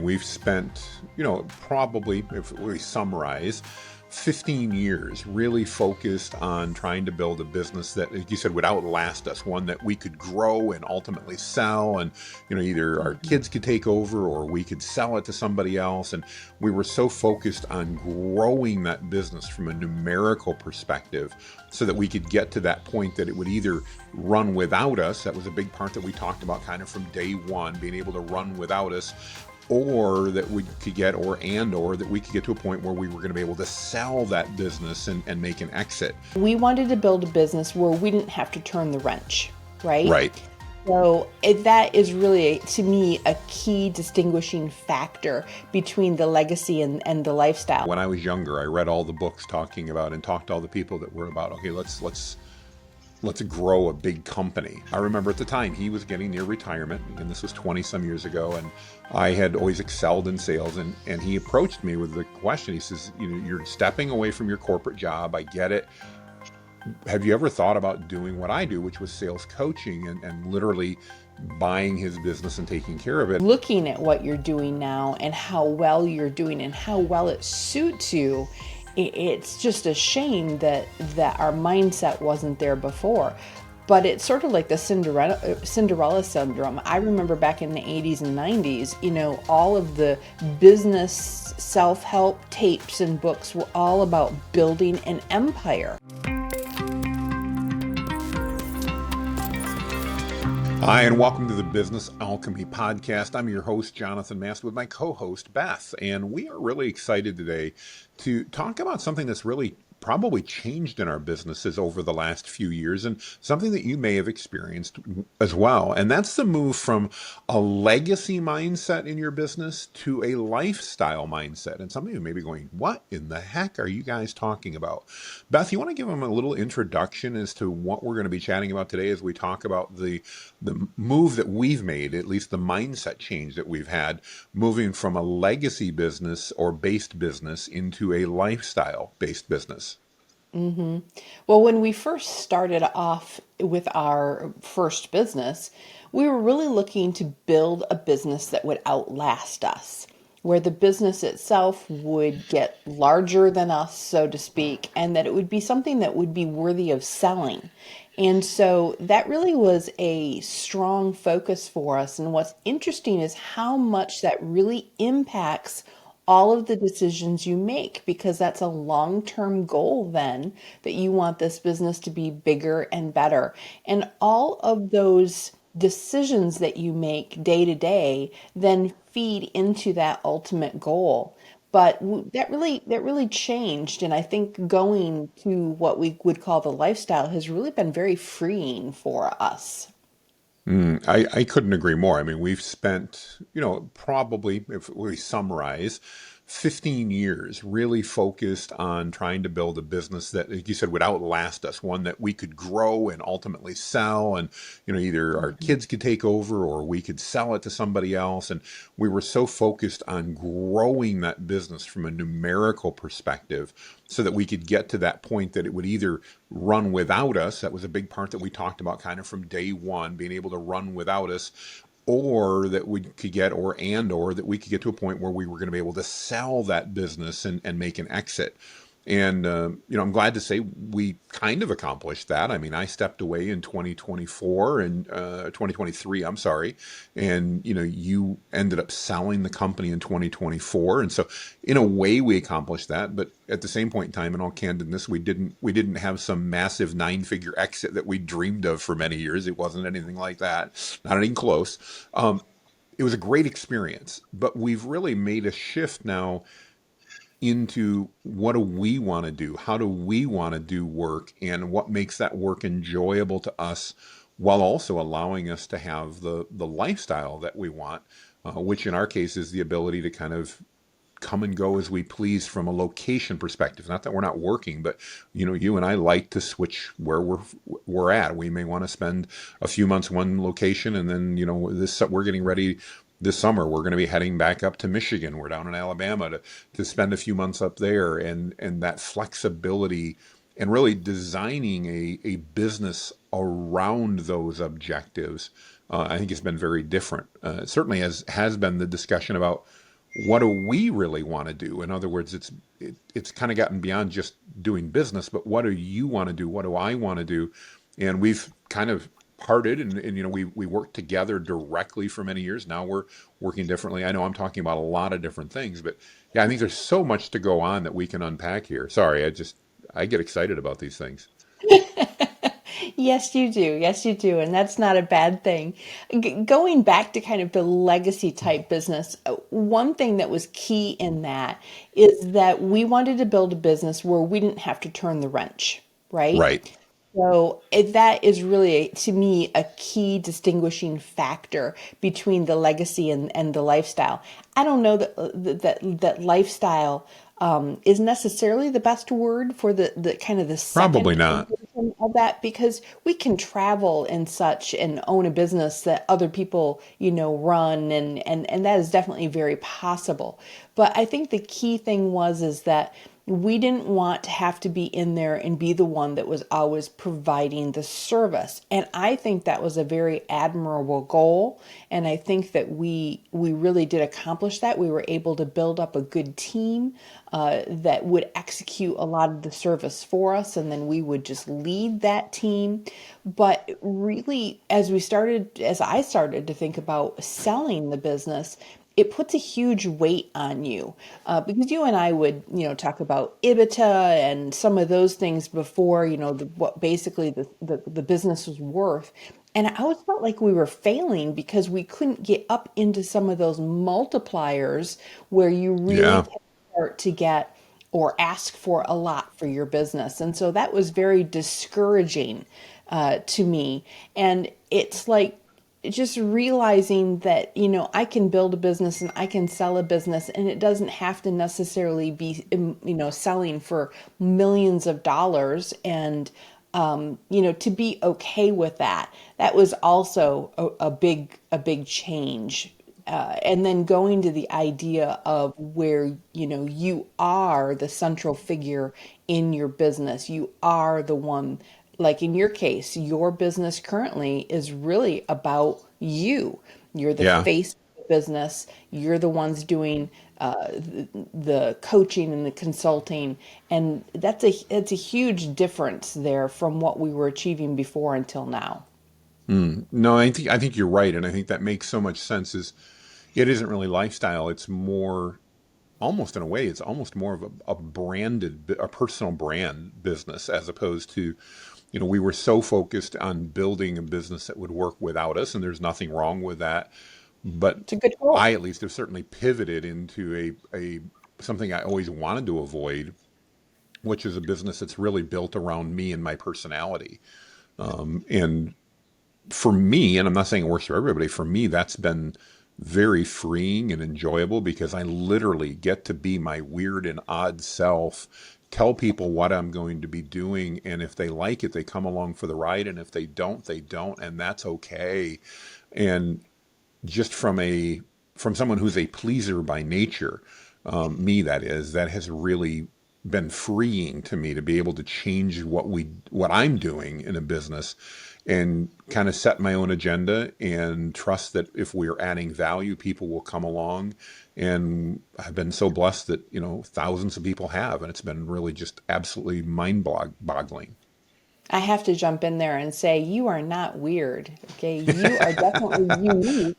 we've spent, probably, if we summarize, 15 years really focused on trying to build a business that, like you said, would outlast us, one that we could grow and ultimately sell. And, either our kids could take over or we could sell it to somebody else. And we were so focused on growing that business from a numerical perspective so that we could get to that point that it would either run without us. That was a big part that we talked about kind of from day one, being able to run without us, or that we could get, or that we could get to a point where we were going to be able to sell that business and make an exit. We wanted to build a business where we didn't have to turn the wrench, right? Right. So that is really, to me, a key distinguishing factor between the legacy and the lifestyle. When I was younger, I read all the books talking about and talked to all the people that were about, okay, let's grow a big company. I remember at the time he was getting near retirement, and this was 20 some years ago, and I had always excelled in sales, and he approached me with the question. He says, you're stepping away from your corporate job. I get it. Have you ever thought about doing what I do, which was sales coaching and literally buying his business and taking care of it? Looking at what you're doing now and how well you're doing and how well it suits you, it's just a shame that our mindset wasn't there before. But it's sort of like the Cinderella syndrome. I remember back in the 80s and 90s, all of the business self-help tapes and books were all about building an empire. Hi, and welcome to the Business Alchemy podcast. I'm your host, Jonathan and Beth, with my co-host, Beth. And we are really excited today to talk about something that's really probably changed in our businesses over the last few years, and something that you may have experienced as well. And that's the move from a legacy mindset in your business to a lifestyle mindset. And some of you may be going, what in the heck are you guys talking about? Beth, you want to give them a little introduction as to what we're going to be chatting about today as we talk about the move that we've made, at least the mindset change that we've had, moving from a legacy business or based business into a lifestyle based business? Mm-hmm. Well, when we first started off with our first business, we were really looking to build a business that would outlast us, where the business itself would get larger than us, so to speak, and that it would be something that would be worthy of selling. And so that really was a strong focus for us. And what's interesting is how much that really impacts all of the decisions you make, because that's a long-term goal then, that you want this business to be bigger and better. And all of those decisions that you make day to day then feed into that ultimate goal. But that really changed. And I think going to what we would call the lifestyle has really been very freeing for us. I couldn't agree more. I mean, we've spent, probably, if we summarize, 15 years really focused on trying to build a business that, like you said, would outlast us, one that we could grow and ultimately sell. And, either our kids could take over or we could sell it to somebody else. And we were so focused on growing that business from a numerical perspective so that we could get to that point that it would either run without us. That was a big part that we talked about kind of from day one, being able to run without us, or that we could get, or that we could get to a point where we were going to be able to sell that business and make an exit. And, I'm glad to say we kind of accomplished that. I mean, I stepped away in 2024 and 2023, I'm sorry. And, you ended up selling the company in 2024. And so in a way we accomplished that, but at the same point in time, in all candidness, we didn't have some massive 9-figure exit that we dreamed of for many years. It wasn't anything like that, not even close. It was a great experience, but we've really made a shift now into what do we want to do? How do we want to do work, and what makes that work enjoyable to us, while also allowing us to have the lifestyle that we want, which in our case is the ability to kind of come and go as we please from a location perspective. Not that we're not working, but you and I like to switch where we're at. We may want to spend a few months one location, and then we're getting ready. This summer, we're going to be heading back up to Michigan. We're down in Alabama to spend a few months up there, and that flexibility and really designing a business around those objectives, I think has been very different. Certainly has been the discussion about what do we really want to do? In other words, it's kind of gotten beyond just doing business, but what do you want to do? What do I want to do? And we've kind of parted, and we worked together directly for many years. Now we're working differently. I know I'm talking about a lot of different things, but yeah, I think there's so much to go on that we can unpack here. Sorry, I get excited about these things. Yes, you do. Yes, you do. And that's not a bad thing. Going back to kind of the legacy type business, one thing that was key in that is that we wanted to build a business where we didn't have to turn the wrench, right? Right. So that is really, to me, a key distinguishing factor between the legacy and the lifestyle. I don't know that lifestyle is necessarily the best word for the kind of the Probably second not. version of that, because we can travel and such and own a business that other people, run, and that is definitely very possible. But I think the key thing is that we didn't want to have to be in there and be the one that was always providing the service. And I think that was a very admirable goal. And I think that we really did accomplish that. We were able to build up a good team that would execute a lot of the service for us, and then we would just lead that team. But really, as I started to think about selling the business, it puts a huge weight on you, because you and I would, talk about EBITDA and some of those things before, what basically the business was worth. And I always felt like we were failing because we couldn't get up into some of those multipliers where you really Yeah. can start to get or ask for a lot for your business. And so that was very discouraging to me. And it's like, just realizing that I can build a business and I can sell a business, and it doesn't have to necessarily be selling for millions of dollars, and to be okay with that. That was also a big change. And then going to the idea of where you are the central figure in your business. You are the one, like in your case, your business currently is really about you. You're the Yeah. face of the business. You're the ones doing the coaching and the consulting, and it's a huge difference there from what we were achieving before until now. No, I think you're right, and I think that makes so much sense. Is it isn't really lifestyle. It's more, almost in a way, it's almost more of a personal brand business, as opposed to, we were so focused on building a business that would work without us, and there's nothing wrong with that. But It's a good goal. I, at least, have certainly pivoted into a something I always wanted to avoid, which is a business that's really built around me and my personality. And for me, and I'm not saying it works for everybody, for me, that's been very freeing and enjoyable because I literally get to be my weird and odd self, tell people what I'm going to be doing. And if they like it, they come along for the ride. And if they don't, they don't. And that's okay. And just from someone who's a pleaser by nature, me that is, that has really been freeing to me to be able to change what I'm doing in a business and kind of set my own agenda and trust that if we're adding value, people will come along. And I've been so blessed that, thousands of people have, and it's been really just absolutely mind boggling. I have to jump in there and say, you are not weird. Okay. You are definitely unique.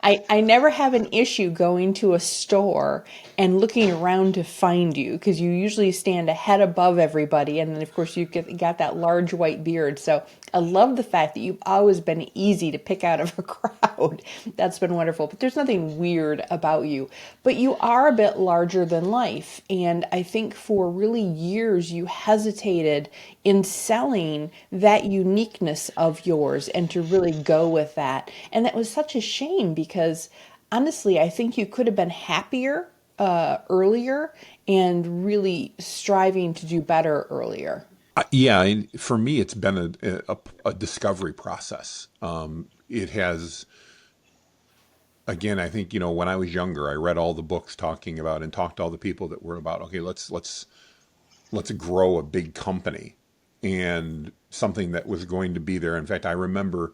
I never have an issue going to a store and looking around to find you, because you usually stand a head above everybody. And then, of course, got that large white beard. So I love the fact that you've always been easy to pick out of a crowd. That's been wonderful. But there's nothing weird about you. But you are a bit larger than life. And I think for really years, you hesitated in selling that uniqueness of yours and to really go with that. And that was such a shame, because honestly, I think you could have been happier earlier and really striving to do better earlier. Yeah, and for me, it's been a discovery process. It has, again, I think, when I was younger, I read all the books talking about and talked to all the people that were about, okay, let's grow a big company and something that was going to be there. In fact, I remember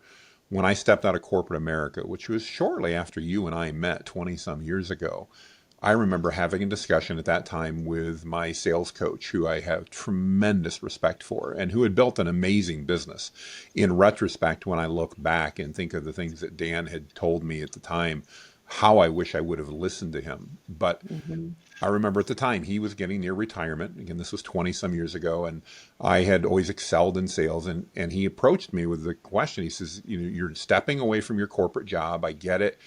when I stepped out of corporate America, which was shortly after you and I met 20 some years ago, I remember having a discussion at that time with my sales coach, who I have tremendous respect for, and who had built an amazing business. In retrospect, when I look back and think of the things that Dan had told me at the time, how I wish I would have listened to him. But Hmm. I remember at the time he was getting near retirement. Again, this was 20 some years ago, and I had always excelled in sales. And he approached me with the question. He says, "You know, you're stepping away from your corporate job. I get it.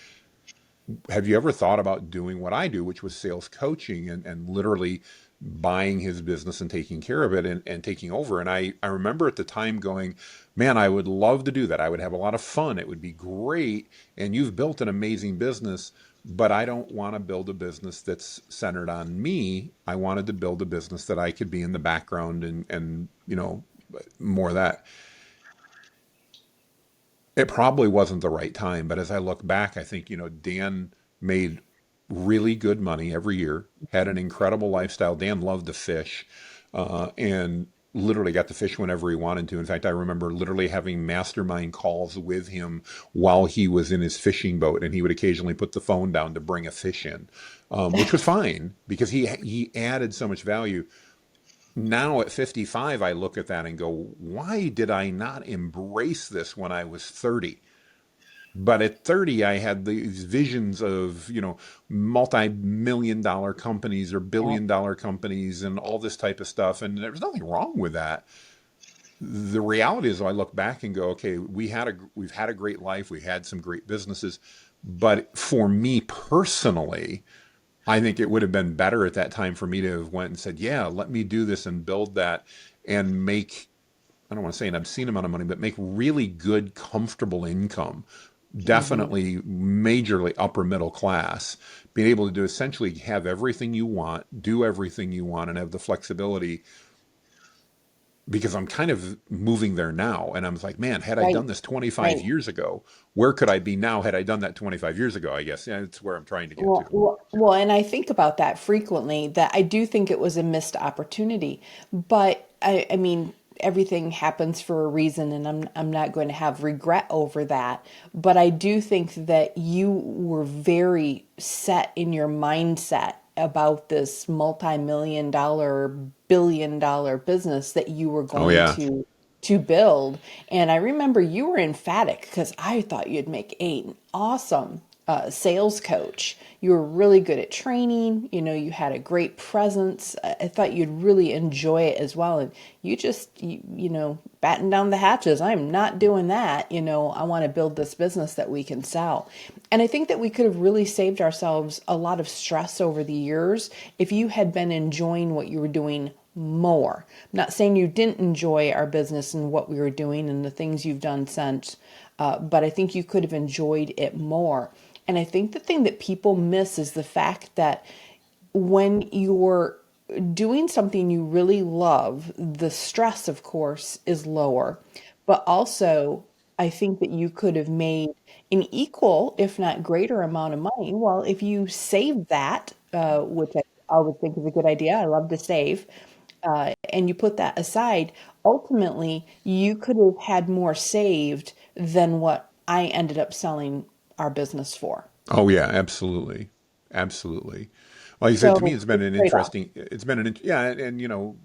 Have you ever thought about doing what I do, which was sales coaching and literally buying his business and taking care of it and taking over?" And I remember at the time going, man, I would love to do that. I would have a lot of fun. It would be great. And you've built an amazing business, but I don't want to build a business that's centered on me. I wanted to build a business that I could be in the background and more of that. It probably wasn't the right time, but as I look back, I think, Dan made really good money every year, had an incredible lifestyle. Dan loved to fish, and literally got to fish whenever he wanted to. In fact, I remember literally having mastermind calls with him while he was in his fishing boat, and he would occasionally put the phone down to bring a fish in, which was fine because he added so much value. Now at 55, I look at that and go, why did I not embrace this when I was 30? But at 30, I had these visions of, multi-million dollar companies or Yeah. billion dollar companies and all this type of stuff. And there was nothing wrong with that. The reality is, I look back and go, okay, we've had a great life. We had some great businesses. But for me personally, I think it would have been better at that time for me to have went and said, yeah, let me do this and build that and make, I don't want to say an obscene amount of money, but make really good, comfortable income. Hmm. Definitely majorly upper middle class, being able to do essentially have everything you want, do everything you want, and have the flexibility, because I'm kind of moving there now. And I'm like, man, had I Right. done this 25 Right. years ago, where could I be now had I done that 25 years ago? I guess. Yeah, it's where I'm trying to get to. And I think about that frequently, that I do think it was a missed opportunity. But I mean, everything happens for a reason, and I'm not going to have regret over that. But I do think that you were very set in your mindset about this multi-million dollar, billion dollar business that you were Oh, going yeah. to build. And I remember you were emphatic because I thought you'd make an awesome sales coach. You were really good at training. You had a great presence. I thought you'd really enjoy it as well. And you just, batten down the hatches. I'm not doing that. I want to build this business that we can sell. And I think that we could have really saved ourselves a lot of stress over the years if you had been enjoying what you were doing more. I'm not saying you didn't enjoy our business and what we were doing and the things you've done since, but I think you could have enjoyed it more. And I think the thing that people miss is the fact that when you're doing something you really love, the stress, of course, is lower. But also, I think that you could have made an equal, if not greater, amount of money. Well, if you save that, which I always think is a good idea, I love to save, and you put that aside, ultimately, you could have had more saved than what I ended up selling our business for. Oh yeah, absolutely, absolutely. Like you said, to me, So it's been it's an a trade-off. interesting. It's been yeah, and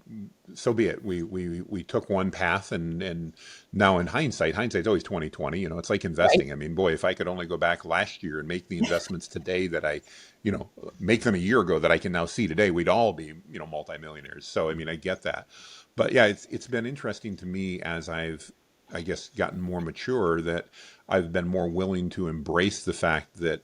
so be it. We took one path, and now in hindsight's always 2020. It's like Right. investing. I mean, boy, if I could only go back last year and make the investments today that I, make them a year ago that I can now see today, we'd all be multimillionaires. So I mean, I get that, but yeah, it's been interesting to me as I guess gotten more mature, that I've been more willing to embrace the fact that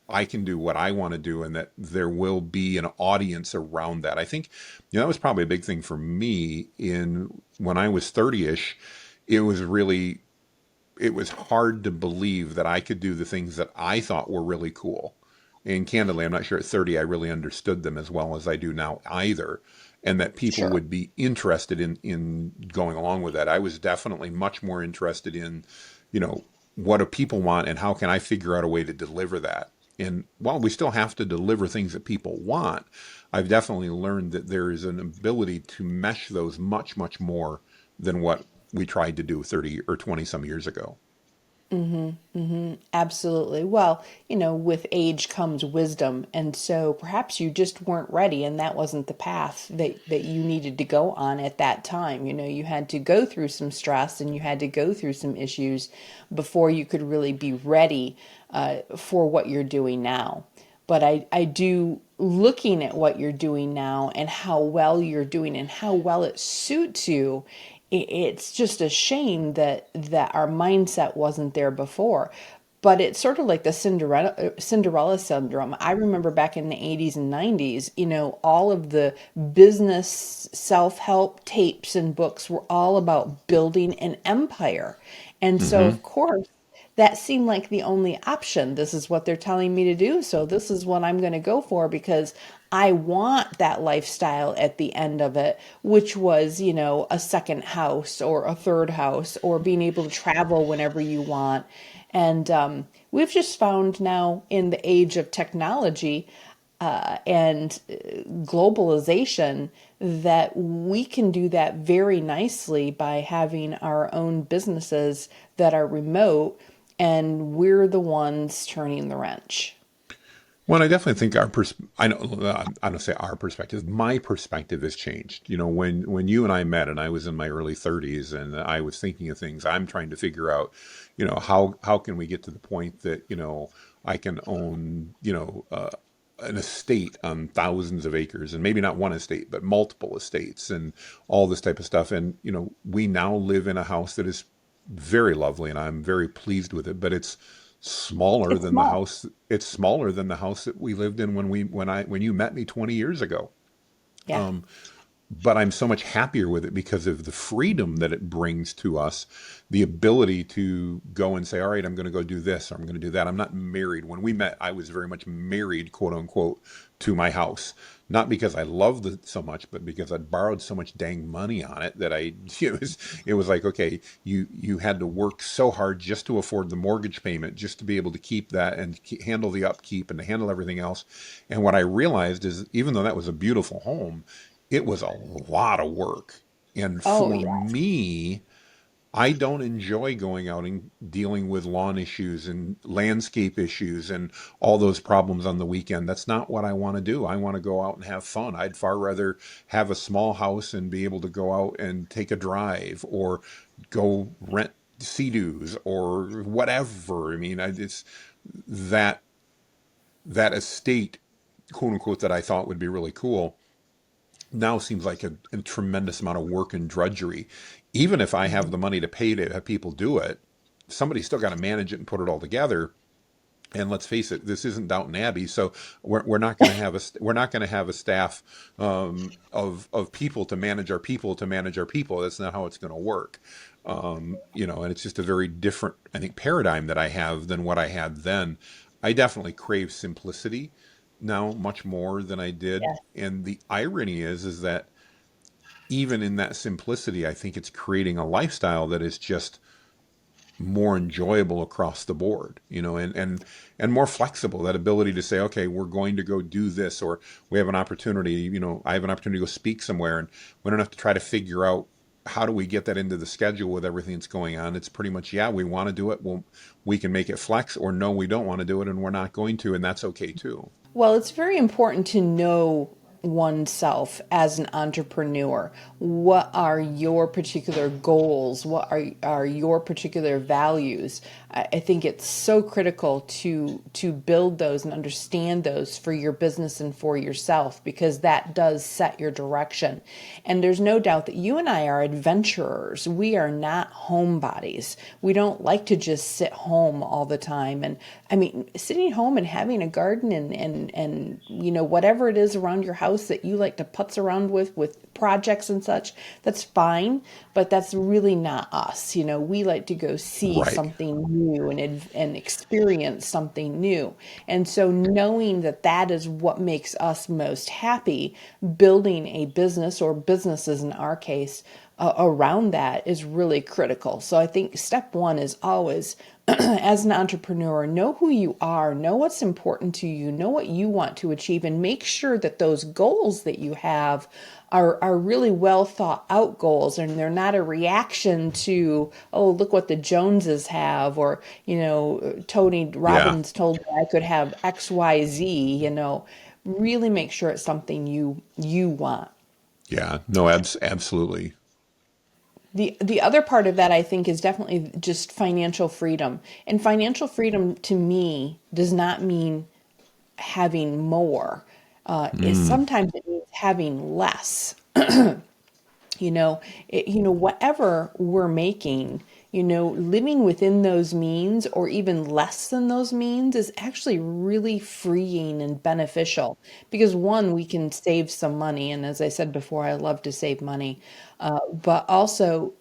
I can do what I want to do and that there will be an audience around that. I think, that was probably a big thing for me in when I was 30-ish. It was really, it was hard to believe that I could do the things that I thought were really cool. And candidly, I'm not sure at 30 I really understood them as well as I do now either. And that people Sure. would be interested in going along with that. I was definitely much more interested in, you know, what do people want and how can I figure out a way to deliver that? And while we still have to deliver things that people want, I've definitely learned that there is an ability to mesh those much, much more than what we tried to do 30 or 20 some years ago. Absolutely. Well, with age comes wisdom. And so perhaps you just weren't ready, and that wasn't the path that you needed to go on at that time. You had to go through some stress and you had to go through some issues before you could really be ready for what you're doing now. But I do, looking at what you're doing now and how well you're doing and how well it suits you, it's just a shame that our mindset wasn't there before. But it's sort of like the Cinderella syndrome. I remember back in the 80s and 90s, all of the business self-help tapes and books were all about building an empire. And so, Hmm. of course, that seemed like the only option. This is what they're telling me to do. So this is what I'm going to go for because I want that lifestyle at the end of it, which was, a second house or a third house or being able to travel whenever you want. And we've just found now in the age of technology and globalization that we can do that very nicely by having our own businesses that are remote, and we're the ones turning the wrench. Well, I definitely think I don't say our perspective. My perspective has changed. When you and I met, and I was in my early 30s, and I was thinking of things. I'm trying to figure out, how can we get to the point that I can own an estate on thousands of acres, and maybe not one estate, but multiple estates, and all this type of stuff. And we now live in a house that is very lovely, and I'm very pleased with it. But It's small. it's smaller than the house that we lived in when you met me 20 years ago. Yeah. But I'm so much happier with it because of the freedom that it brings to us, the ability to go and say, all right, I'm going to go do this, or I'm going to do that. I'm not married. When we met, I was very much married, quote unquote, to my house. Not because I loved it so much, but because I'd borrowed so much dang money on it that it was like, okay, you had to work so hard just to afford the mortgage payment, just to be able to keep that and handle the upkeep and to handle everything else. And what I realized is, even though that was a beautiful home, it was a lot of work. And Oh, for yeah. me, I don't enjoy going out and dealing with lawn issues and landscape issues and all those problems on the weekend. That's not what I want to do. I want to go out and have fun. I'd far rather have a small house and be able to go out and take a drive or go rent Sea-Doos or whatever. I mean, it's that that estate, quote unquote, that I thought would be really cool now seems like a tremendous amount of work and drudgery. Even if I have Mhm. the money to pay to have people do it, somebody's still got to manage it and put it all together. And let's face it, this isn't Downton Abbey, so we're not going to have we're not going to have a staff of people to manage our people to manage our people. That's not how it's going to work. And it's just a very different, I think, paradigm that I have than what I had then. I definitely crave simplicity now much more than I did. Yes. And the irony is that even in that simplicity, I think it's creating a lifestyle that is just more enjoyable across the board, and more flexible. That ability to say, okay, we're going to go do this, or we have an opportunity. I have an opportunity to go speak somewhere, and we don't have to try to figure out how do we get that into the schedule with everything that's going on. It's pretty much, yeah, we want to do it. Well, we can make it flex, or no, we don't want to do it, and we're not going to, and that's okay too. Well, it's very important to know oneself as an entrepreneur. What are your particular goals? What are your particular values? I think it's so critical to build those and understand those for your business and for yourself, because that does set your direction. And there's no doubt that you and I are adventurers. We are not homebodies. We don't like to just sit home all the time. And I mean, sitting home and having a garden and whatever it is around your house that you like to putz around with projects and such, that's fine, but that's really not us. We like to go see Right. something new and experience something new. And so knowing that that is what makes us most happy, building a business or businesses in our case around that is really critical. So I think step one is always as an entrepreneur, know who you are, know what's important to you, know what you want to achieve, and make sure that those goals that you have are really well thought out goals, and they're not a reaction to, oh, look what the Joneses have, or, Tony Yeah. Robbins told me I could have XYZ. Really make sure it's something you want. Yeah. No, absolutely. The other part of that, I think, is definitely just financial freedom. And financial freedom to me does not mean having more. Is Mm. sometimes it means having less. Whatever we're making, living within those means or even less than those means is actually really freeing and beneficial, because one, we can save some money. And as I said before, I love to save money. But also,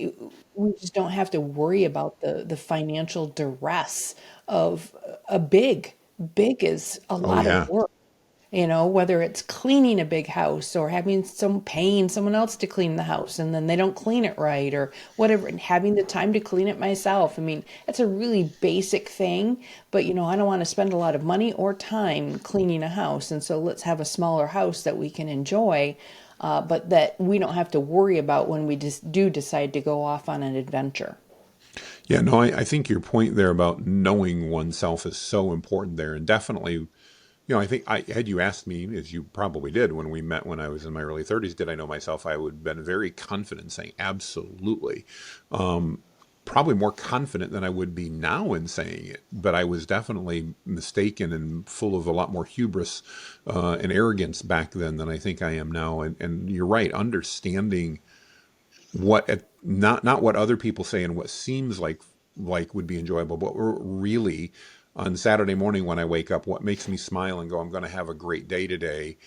we just don't have to worry about the financial duress of a big is a Oh, lot of yeah. work. Whether it's cleaning a big house or having paying someone else to clean the house and then they don't clean it right or whatever, and having the time to clean it myself. I mean, it's a really basic thing, but I don't want to spend a lot of money or time cleaning a house. And so let's have a smaller house that we can enjoy, but that we don't have to worry about when we just do decide to go off on an adventure. Yeah, no, I think your point there about knowing oneself is so important there. And definitely, I think had you asked me, as you probably did when we met when I was in my early 30s, did I know myself? I would have been very confident saying absolutely. Probably more confident than I would be now in saying it, but I was definitely mistaken and full of a lot more hubris and arrogance back then than I think I am now. And you're right, understanding not what other people say and what seems like would be enjoyable, but really on Saturday morning when I wake up, what makes me smile and go, I'm going to have a great day today,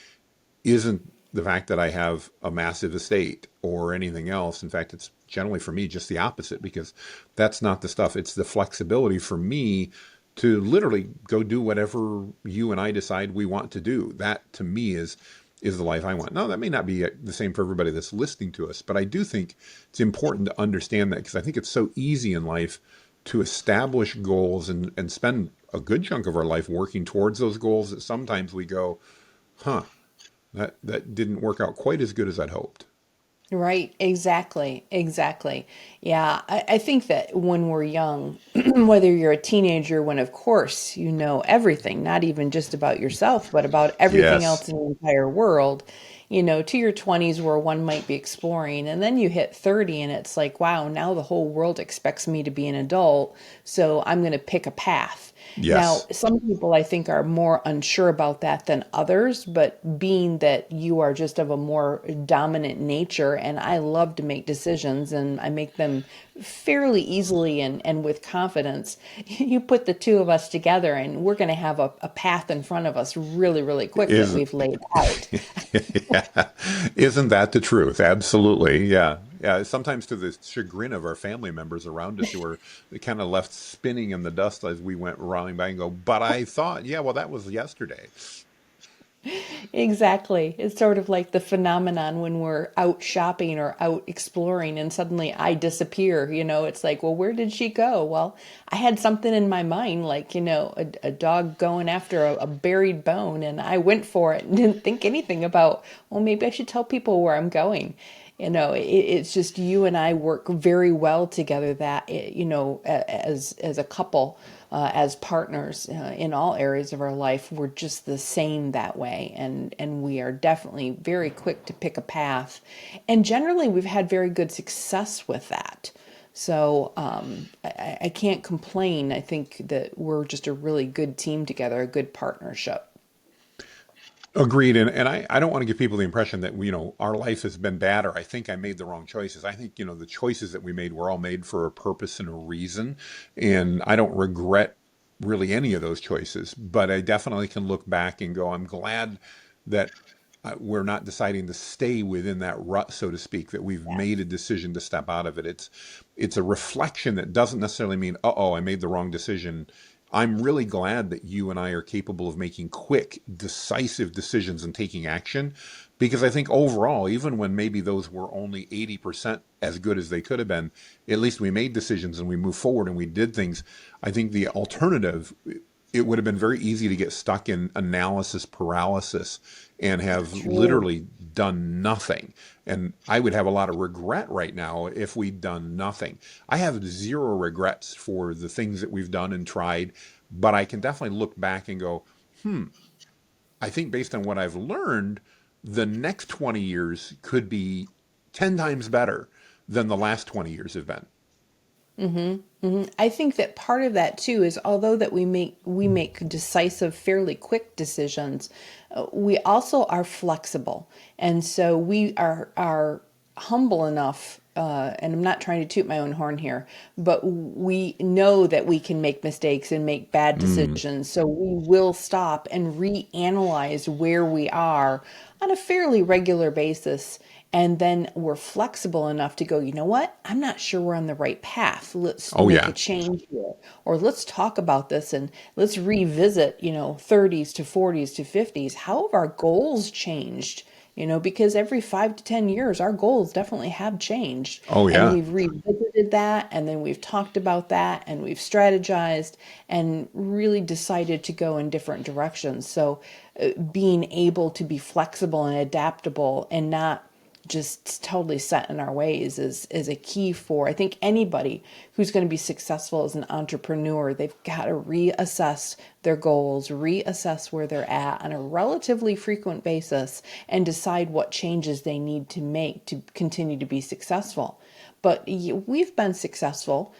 isn't the fact that I have a massive estate or anything else. In fact, it's generally for me just the opposite, because that's not the stuff. It's the flexibility for me to literally go do whatever you and I decide we want to do. That to me is the life I want. Now, that may not be the same for everybody that's listening to us, but I do think it's important to understand that, because I think it's so easy in life to establish goals and spend a good chunk of our life working towards those goals that sometimes we go, huh, that didn't work out quite as good as I'd hoped. Right, exactly, exactly. Yeah, I think that when we're young, whether you're a teenager, when of course you know everything, not even just about yourself, but about everything Yes. else in the entire world, to your 20s where one might be exploring, and then you hit 30 and it's like, wow, now the whole world expects me to be an adult, so I'm going to pick a path. Now, Yes. some people I think are more unsure about that than others, but being that you are just of a more dominant nature, and I love to make decisions and I make them fairly easily and with confidence, you put the two of us together and we're going to have a path in front of us really, really quick that Is we've laid out. yeah. Isn't that the truth? Absolutely. Yeah. Yeah. Sometimes to the chagrin of our family members around us who were kind of left spinning in the dust as we went rolling by and go, but I thought, yeah, well, that was yesterday. Exactly. It's sort of like the phenomenon when we're out shopping or out exploring and suddenly I disappear. It's like, well, where did she go? Well, I had something in my mind, like, a dog going after a buried bone, and I went for it and didn't think anything about, well, maybe I should tell people where I'm going. It's just you and I work very well together, that, as a couple, as partners, in all areas of our life, we're just the same that way, and we are definitely very quick to pick a path, and generally we've had very good success with that. So I can't complain. I think that we're just a really good team together, a good partnership. Agreed. And I don't want to give people the impression that, our life has been bad or I think I made the wrong choices. I think, the choices that we made were all made for a purpose and a reason. And I don't regret really any of those choices, but I definitely can look back and go, I'm glad that we're not deciding to stay within that rut, so to speak, that we've made a decision to step out of it. It's a reflection that doesn't necessarily mean, uh oh, I made the wrong decision. I'm really glad that you and I are capable of making quick, decisive decisions and taking action, because I think overall, even when maybe those were only 80% as good as they could have been, at least we made decisions and we moved forward and we did things. I think the alternative, it would have been very easy to get stuck in analysis paralysis and have True. literally done nothing. And I would have a lot of regret right now if we'd done nothing. I have zero regrets for the things that we've done and tried, but I can definitely look back and go, I think based on what I've learned, the next 20 years could be 10 times better than the last 20 years have been. I think that part of that too is although that we make decisive, fairly quick decisions, we also are flexible, and so we are humble enough. And I'm not trying to toot my own horn here, but we know that we can make mistakes and make bad Mm. decisions. So we will stop and reanalyze where we are on a fairly regular basis. And then we're flexible enough to go, you know what? I'm not sure we're on the right path. Let's Oh, make a yeah. change here. Or let's talk about this and let's revisit, 30s to 40s to 50s. How have our goals changed? Because every 5 to 10 years, our goals definitely have changed. Oh, And yeah. we've revisited that, and then we've talked about that, and we've strategized and really decided to go in different directions. So, being able to be flexible and adaptable and not just totally set in our ways is a key for I think anybody who's going to be successful as an entrepreneur. They've got to reassess their goals, reassess where they're at on a relatively frequent basis, and decide what changes they need to make to continue to be successful. But we've been successful,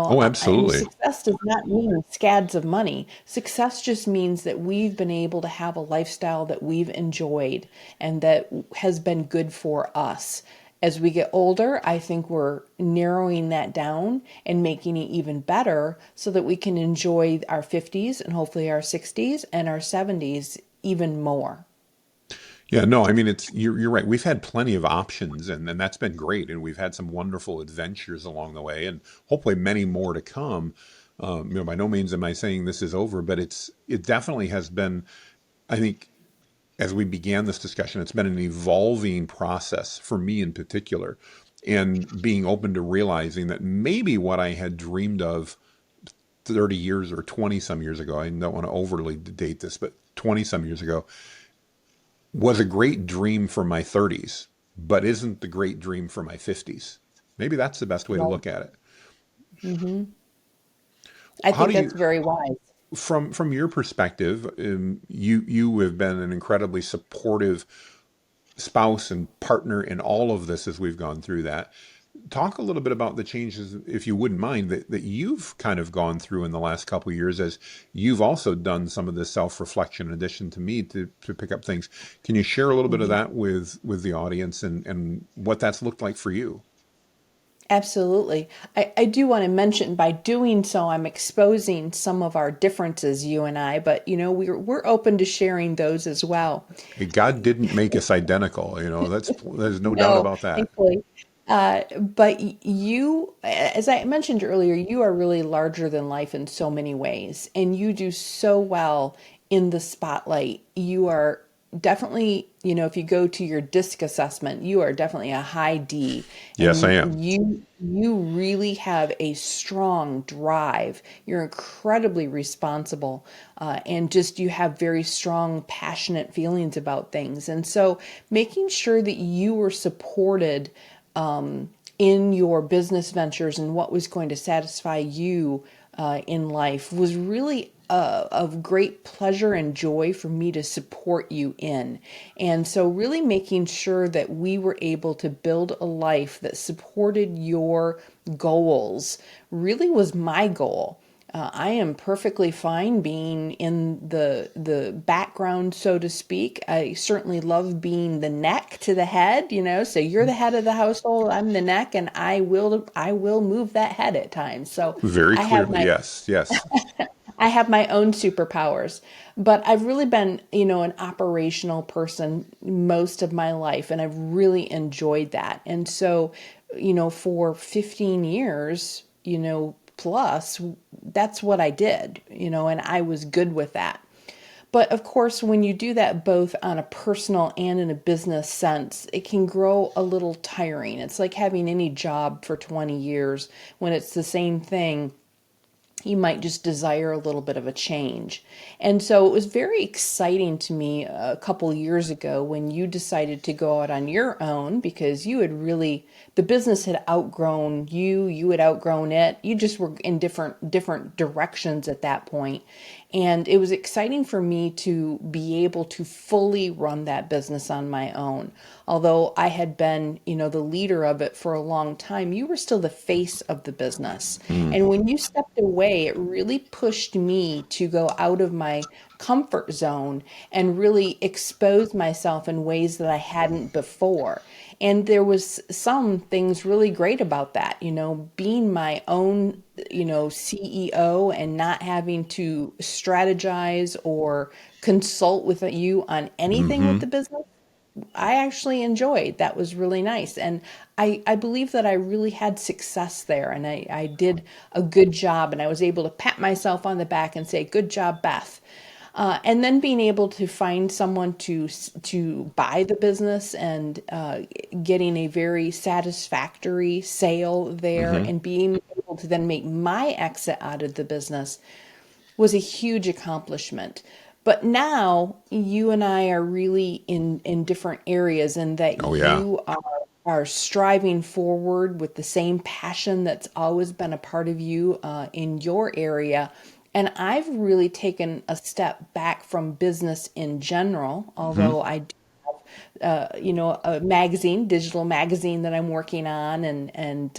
Oh, and absolutely. success does not mean scads of money. Success just means that we've been able to have a lifestyle that we've enjoyed and that has been good for us. As we get older, I think we're narrowing that down and making it even better so that we can enjoy our 50s and hopefully our 60s and our 70s even more. Yeah, no, I mean you're right. We've had plenty of options and that's been great. And we've had some wonderful adventures along the way and hopefully many more to come. By no means am I saying this is over, but it definitely has been, I think, as we began this discussion, it's been an evolving process for me in particular. And being open to realizing that maybe what I had dreamed of 30 years or 20 some years ago, I don't want to overly date this, but 20 some years ago, was a great dream for my 30s, but isn't the great dream for my 50s. Maybe that's the best way to Right. look at it. hmm I How think do that's you, very wise. from your perspective, you have been an incredibly supportive spouse and partner in all of this as we've gone through that. Talk a little bit about the changes, if you wouldn't mind, that you've kind of gone through in the last couple of years as you've also done some of this self-reflection in addition to me to pick up things. Can you share a little bit of Mhm. that with the audience and what that's looked like for you? Absolutely. I do want to mention by doing so, I'm exposing some of our differences, you and I, but we're open to sharing those as well. God didn't make us identical, there's no doubt No, about that. thankfully. But you, as I mentioned earlier, you are really larger than life in so many ways, and you do so well in the spotlight. You are definitely, if you go to your DISC assessment, you are definitely a high D, Yes, I and am. you really have a strong drive. You're incredibly responsible, and just you have very strong, passionate feelings about things. And so, making sure that you were supported in your business ventures and what was going to satisfy you in life was really of great pleasure and joy for me to support you in. And so, really making sure that we were able to build a life that supported your goals really was my goal. I am perfectly fine being in the background, so to speak. I certainly love being the neck to the head, So you're the head of the household, I'm the neck, and I will move that head at times. So Very I have clearly. my Yes, yes. I have my own superpowers, but I've really been, an operational person most of my life, and I've really enjoyed that. And so, for 15 years, plus, that's what I did, and I was good with that. But of course, when you do that both on a personal and in a business sense, it can grow a little tiring. It's like having any job for 20 years. When it's the same thing, you might just desire a little bit of a change. And so it was very exciting to me a couple years ago when you decided to go out on your own, because you had really, the business had outgrown you, you had outgrown it. You just were in different directions at that point. And it was exciting for me to be able to fully run that business on my own. Although I had been, the leader of it for a long time, you were still the face of the business. Mm. And when you stepped away, it really pushed me to go out of my comfort zone and really expose myself in ways that I hadn't before. And there was some things really great about that, being my own, CEO and not having to strategize or consult with you on anything with Hmm. the business. I actually enjoyed. That was really nice. And I believe that I really had success there, and I did a good job, and I was able to pat myself on the back and say, good job, Beth. And then being able to find someone to buy the business, and getting a very satisfactory sale there, Hmm. and being able to then make my exit out of the business was a huge accomplishment. But now you and I are really in different areas, and that Oh yeah. you are striving forward with the same passion that's always been a part of you in your area. And I've really taken a step back from business in general, Hmm. although I do a magazine, digital magazine that I'm working on, and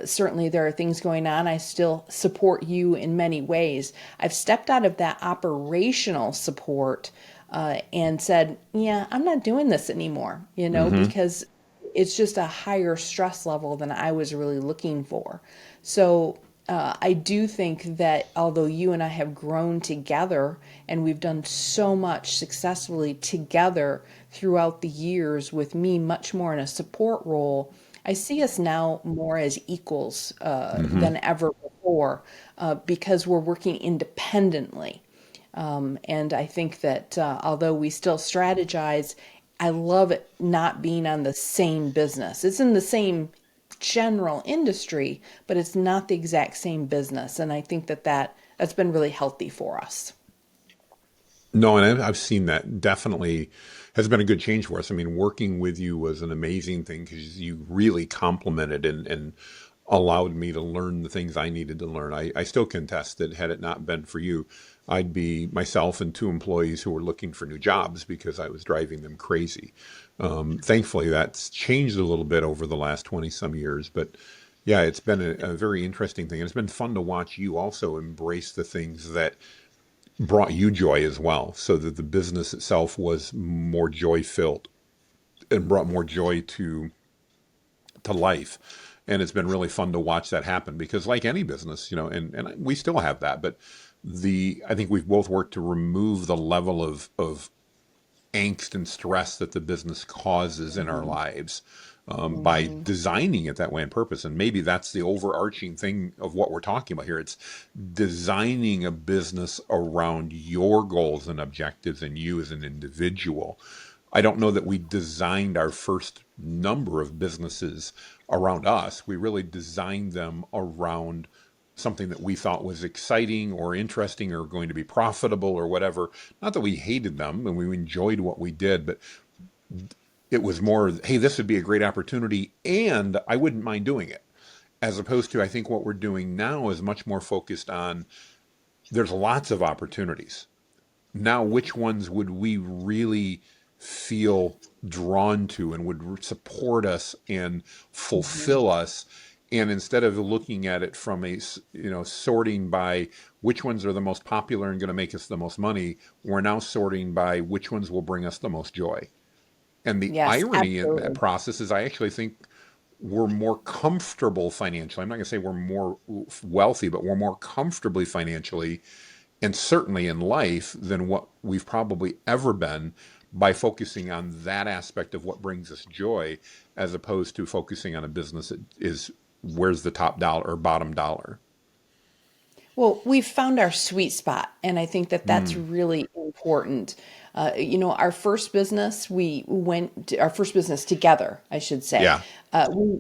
certainly there are things going on. I still support you in many ways. I've stepped out of that operational support and said, yeah, I'm not doing this anymore, Hmm. because it's just a higher stress level than I was really looking for. So I do think that although you and I have grown together and we've done so much successfully together throughout the years, with me much more in a support role, I see us now more as equals Hmm. than ever before, because we're working independently. And I think that although we still strategize, I love it not being on the same business. It's in the same general industry, but it's not the exact same business. And I think that that's been really healthy for us. No, and I've seen that definitely has been a good change for us. I mean, working with you was an amazing thing because you really complemented and allowed me to learn the things I needed to learn. I still contest that had it not been for you, I'd be myself and two employees who were looking for new jobs because I was driving them crazy. Thankfully, that's changed a little bit over the last 20 some years, but yeah, it's been a very interesting thing. And it's been fun to watch you also embrace the things that brought you joy as well, so that the business itself was more joy filled and brought more joy to life. And it's been really fun to watch that happen because, like any business, and we still have that, but I think we've both worked to remove the level of angst and stress that the business causes in our Mhm. lives by Mhm. designing it that way on purpose. And maybe that's the overarching thing of what we're talking about here. It's designing a business around your goals and objectives and you as an individual. I don't know that we designed our first number of businesses around us. We really designed them around something that we thought was exciting or interesting or going to be profitable or whatever. Not that we hated them and we enjoyed what we did, but it was more, hey, this would be a great opportunity and I wouldn't mind doing it. As opposed to, I think what we're doing now is much more focused on there's lots of opportunities. Now, which ones would we really feel drawn to and would support us and Mhm. fulfill us? And instead of looking at it from sorting by which ones are the most popular and going to make us the most money, we're now sorting by which ones will bring us the most joy. And the Yes, irony in that absolutely. process is I actually think we're more comfortable financially. I'm not going to say we're more wealthy, but we're more comfortably financially and certainly in life than what we've probably ever been by focusing on that aspect of what brings us joy as opposed to focusing on a business that is where's the top dollar or bottom dollar. Well, we've found our sweet spot, and I think that that's Mm, really important. Our first business, our first business together, I should say. yeah.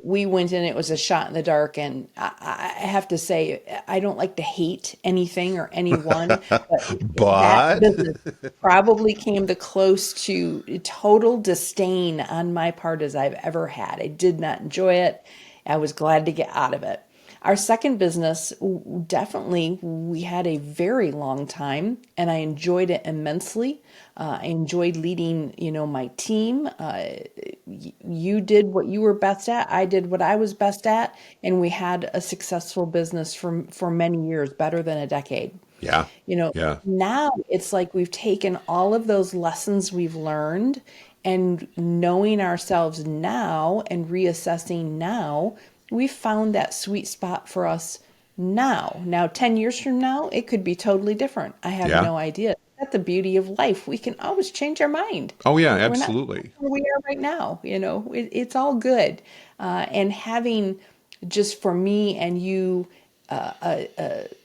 We went in, it was a shot in the dark, and I have to say, I don't like to hate anything or anyone, but that But business probably came the close to total disdain on my part as I've ever had. I did not enjoy it. I was glad to get out of it. Our second business, definitely, we had a very long time, and I enjoyed it immensely. I enjoyed leading, my team. You did what you were best at. I did what I was best at, and we had a successful business for many years, better than a decade. yeah, You know, yeah, now it's like we've taken all of those lessons we've learned and knowing ourselves now and reassessing now, we found that sweet spot for us now. Now, 10 years from now, it could be totally different. I have yeah. no idea. That's the beauty of life. We can always change our mind. Oh, yeah, We're not absolutely. where we are right now. It's all good. And having just for me and you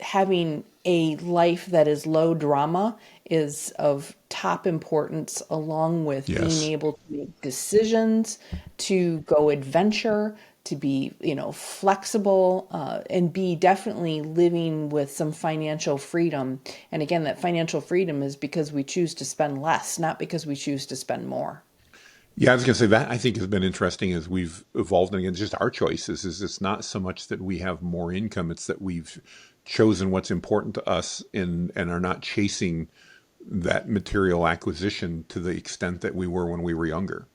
having a life that is low drama is of top importance, along with being Yes. able to make decisions, to go adventure, to be, flexible, and be definitely living with some financial freedom. And again, that financial freedom is because we choose to spend less, not because we choose to spend more. Yeah, I was going to say that I think has been interesting as we've evolved, and again, just our choices. Is it's not so much that we have more income; it's that we've chosen what's important to us, and are not chasing that material acquisition to the extent that we were when we were younger.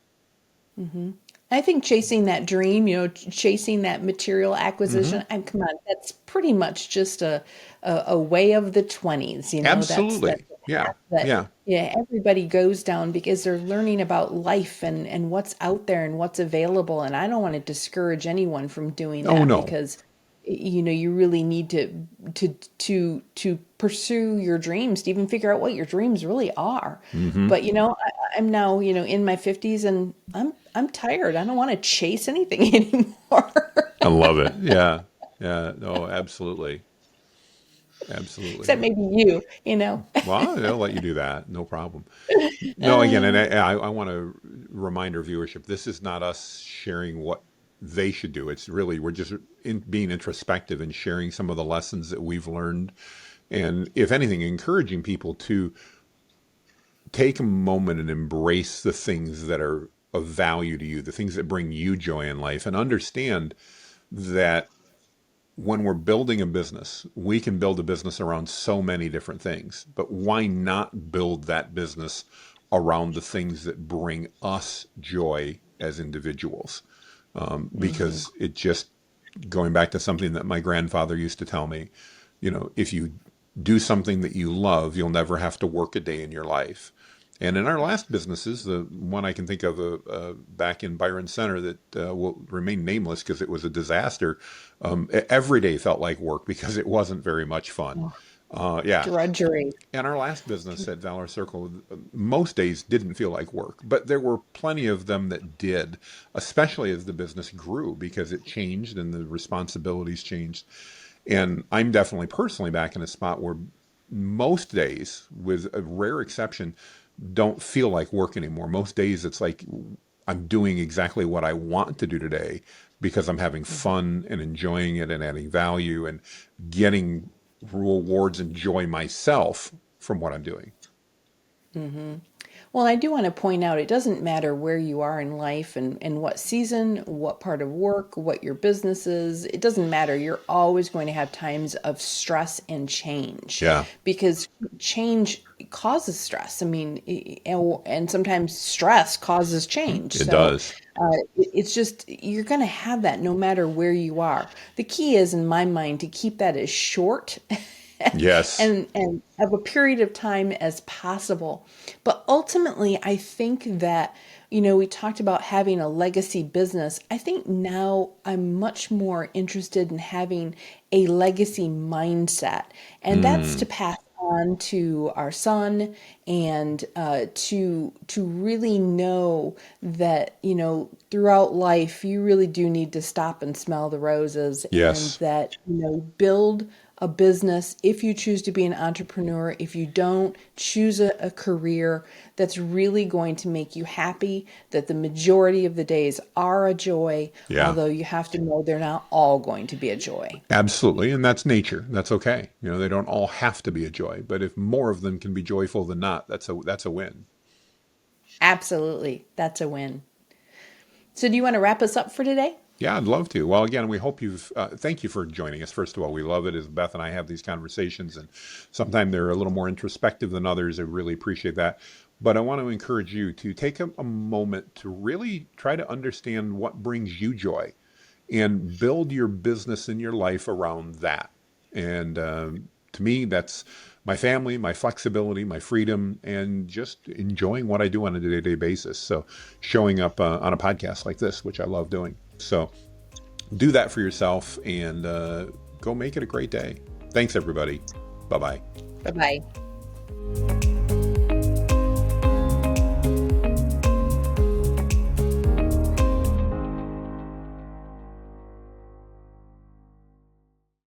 I think chasing that dream, chasing that material Hmm. acquisition, and come on, that's pretty much just a way of the 20s. That's Absolutely. a Yeah. path that, Yeah. yeah, everybody goes down because they're learning about life and what's out there and what's available. And I don't want to discourage anyone from doing Oh that no. because you really need to pursue your dreams, to even figure out what your dreams really are. Hmm. But I'm now in my 50s, and I'm tired. I don't want to chase anything anymore. I love it. Yeah. Yeah. No, absolutely. Absolutely. Except maybe you. Well, I'll let you do that. No problem. No, again, and I want to remind our viewership, this is not us sharing what they should do. It's really, we're just being introspective and sharing some of the lessons that we've learned. And if anything, encouraging people to take a moment and embrace the things that are of value to you, the things that bring you joy in life, and understand that when we're building a business, we can build a business around so many different things, but why not build that business around the things that bring us joy as individuals? Hmm. Because it just, going back to something that my grandfather used to tell me, if you do something that you love, you'll never have to work a day in your life. And in our last businesses, the one I can think of back in Byron Center that will remain nameless because it was a disaster, every day felt like work because it wasn't very much fun. Oh, Yeah. drudgery. And our last business at Valor Circle, most days didn't feel like work, but there were plenty of them that did, especially as the business grew because it changed and the responsibilities changed. And I'm definitely personally back in a spot where most days, with a rare exception, don't feel like work anymore. Most days it's like I'm doing exactly what I want to do today because I'm having fun and enjoying it and adding value and getting rewards and joy myself from what I'm doing. Hmm. Well, I do want to point out it doesn't matter where you are in life and what season, what part of work, what your business is. It doesn't matter. You're always going to have times of stress and change Yeah, because change causes stress. I mean, and sometimes stress causes change. it So does. it's just, you're going to have that no matter where you are. The key is, in my mind, to keep that as short Yes. and of a period of time as possible. But ultimately, I think that, we talked about having a legacy business. I think now I'm much more interested in having a legacy mindset, and that's to Mm, pass on to our son, and to really know that throughout life you really do need to stop and smell the roses, and yes. that build a business, if you choose to be an entrepreneur, if you don't, choose a career that's really going to make you happy, that the majority of the days are a joy, Yeah, although you have to know they're not all going to be a joy. absolutely. And that's nature. That's okay. They don't all have to be a joy, but if more of them can be joyful than not, that's a win. Absolutely. That's a win. So, do you want to wrap us up for today? Yeah, I'd love to. Well, again, we hope thank you for joining us. First of all, we love it as Beth and I have these conversations, and sometimes they're a little more introspective than others. I really appreciate that. But I want to encourage you to take a moment to really try to understand what brings you joy and build your business and your life around that. And to me, that's my family, my flexibility, my freedom, and just enjoying what I do on a day-to-day basis. So showing up on a podcast like this, which I love doing. So do that for yourself and go make it a great day. Thanks, everybody. Bye-bye. Bye bye.